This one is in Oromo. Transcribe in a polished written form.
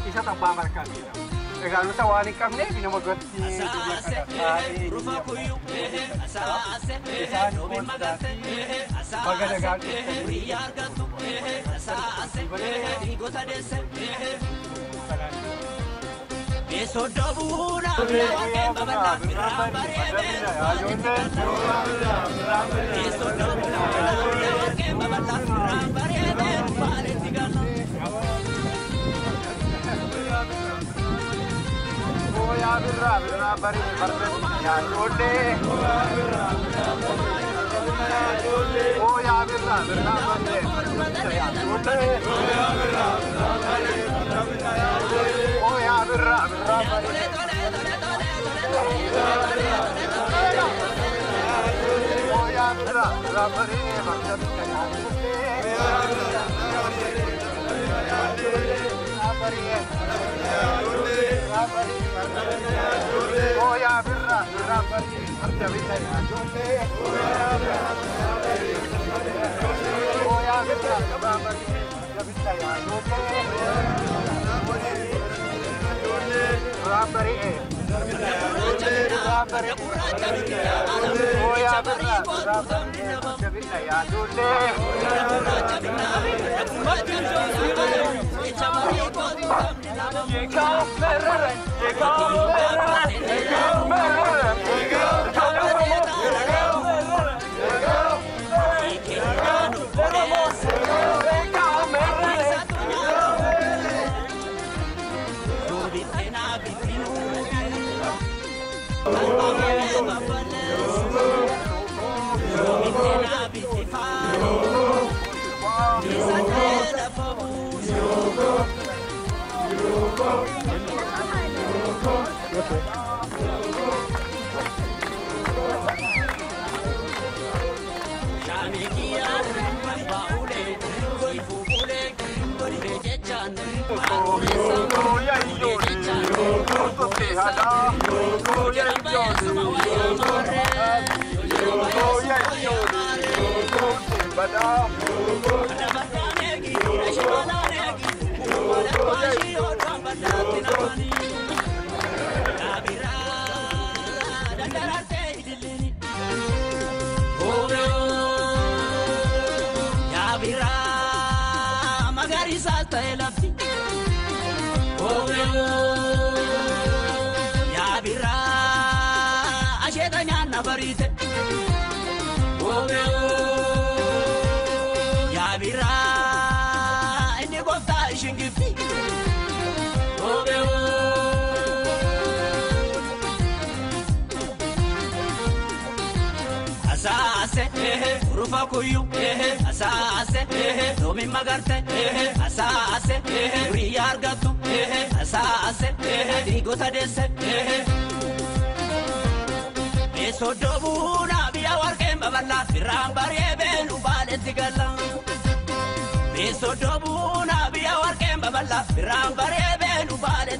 Isa tambah markan dia. Kalau sawani kami ni bina magati dia kata. Rufa kuyu, asa isan konstati. Bagadagan riar gatu, asa igota desa. Beso dobuna, babala, beso dobuna, ya birra bari barbe ya jode oh ya birra barbe ya jode oh ya birra bari oh ya birra bari oh ya birra bari arjabita ya jode oh ya birra bari arjabita ya jode bari oh ya birra arjabita ya jode Rufa kuyu, asase, domi magarte, asase, riar gatu, asase, digota dese. Sodobuna biya warqeen baballa firaan bareebeen ubaaletti galla. Sodobuna biya warqeen baballa firaan bareebeen ubaaletti